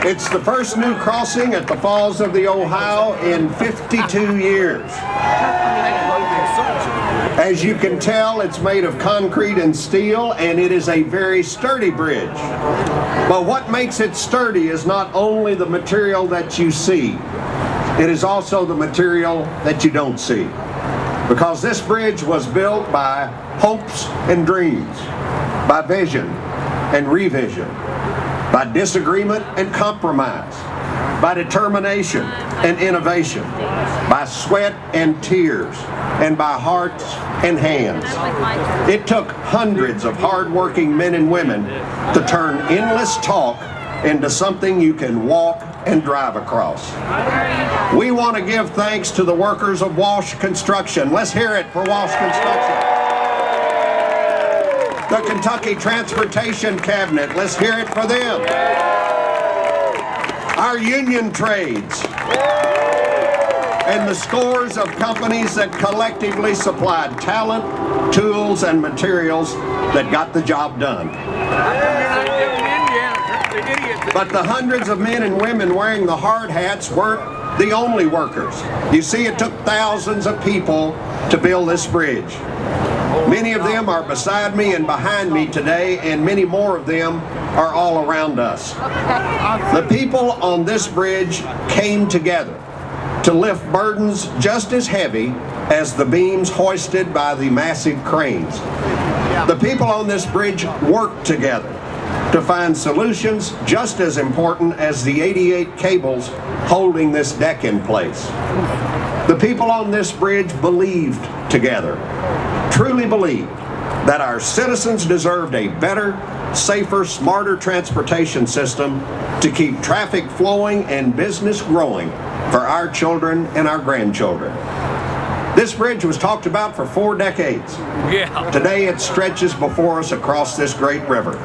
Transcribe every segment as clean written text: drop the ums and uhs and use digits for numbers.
It's the first new crossing at the Falls of the Ohio in 52 years. As you can tell, it's made of concrete and steel, and it is a very sturdy bridge. But what makes it sturdy is not only the material that you see, it is also the material that you don't see. Because this bridge was built by hopes and dreams, by vision and revision, by disagreement and compromise, by determination and innovation, by sweat and tears, and by hearts and hands. It took hundreds of hard-working men and women to turn endless talk into something you can walk and drive across. We want to give thanks to the workers of Walsh Construction. Let's hear it for Walsh Construction. The Kentucky Transportation Cabinet, let's hear it for them. Our union trades, and the scores of companies that collectively supplied talent, tools, and materials that got the job done. But the hundreds of men and women wearing the hard hats weren't the only workers. You see, it took thousands of people to build this bridge. Many of them are beside me and behind me today, and many more of them are all around us. The people on this bridge came together to lift burdens just as heavy as the beams hoisted by the massive cranes. The people on this bridge worked together to find solutions just as important as the 88 cables holding this deck in place. The people on this bridge believed together, truly believed, that our citizens deserved a better, safer, smarter transportation system to keep traffic flowing and business growing for our children and our grandchildren. This bridge was talked about for 4 decades. Yeah. Today it stretches before us across this great river.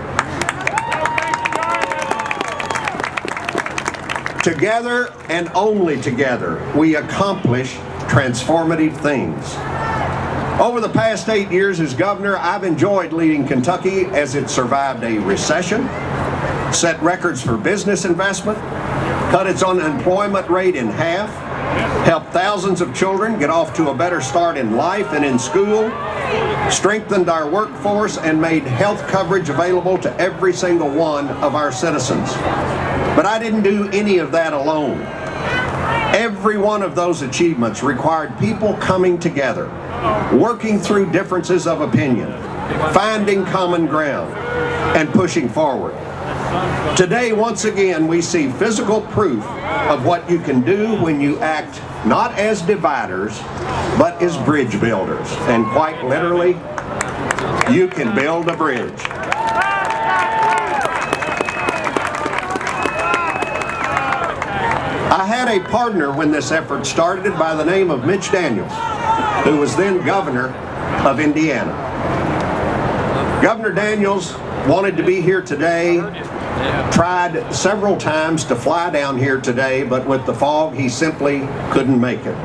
Together and only together, we accomplish transformative things. Over the past 8 years as governor, I've enjoyed leading Kentucky as it survived a recession, set records for business investment, cut its unemployment rate in half, helped thousands of children get off to a better start in life and in school, strengthened our workforce, and made health coverage available to every single one of our citizens. But I didn't do any of that alone. Every one of those achievements required people coming together, working through differences of opinion, finding common ground, and pushing forward. Today, once again, we see physical proof of what you can do when you act not as dividers, but as bridge builders. And quite literally, you can build a bridge. I had a partner when this effort started by the name of Mitch Daniels, who was then governor of Indiana. Governor Daniels wanted to be here today, tried several times to fly down here today, but with the fog he simply couldn't make it.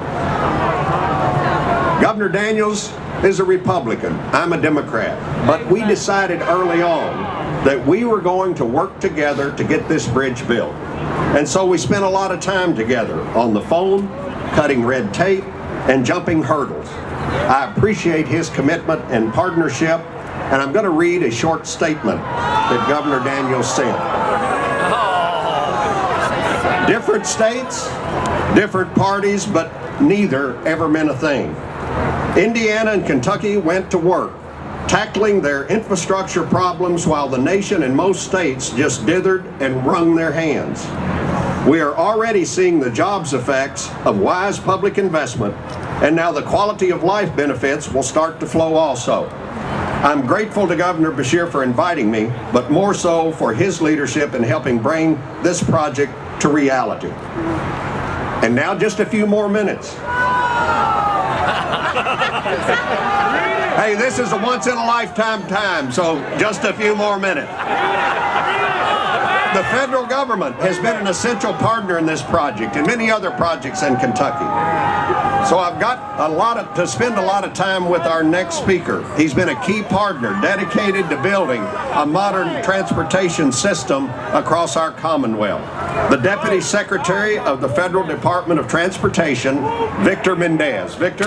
Governor Daniels is a Republican, I'm a Democrat, but we decided early on that we were going to work together to get this bridge built. And so we spent a lot of time together on the phone, cutting red tape, and jumping hurdles. I appreciate his commitment and partnership, and I'm going to read a short statement that Governor Daniels sent. Different states, different parties, but neither ever meant a thing. Indiana and Kentucky went to work, tackling their infrastructure problems while the nation and most states just dithered and wrung their hands. We are already seeing the jobs effects of wise public investment, and now the quality of life benefits will start to flow also. I'm grateful to Governor Beshear for inviting me, but more so for his leadership in helping bring this project to reality. And now just a few more minutes. Hey, this is a once-in-a-lifetime time, so just a few more minutes. The federal government has been an essential partner in this project and many other projects in Kentucky. So I've got to spend a lot of time with our next speaker. He's been a key partner dedicated to building a modern transportation system across our Commonwealth. The Deputy Secretary of the Federal Department of Transportation, Victor Mendez. Victor?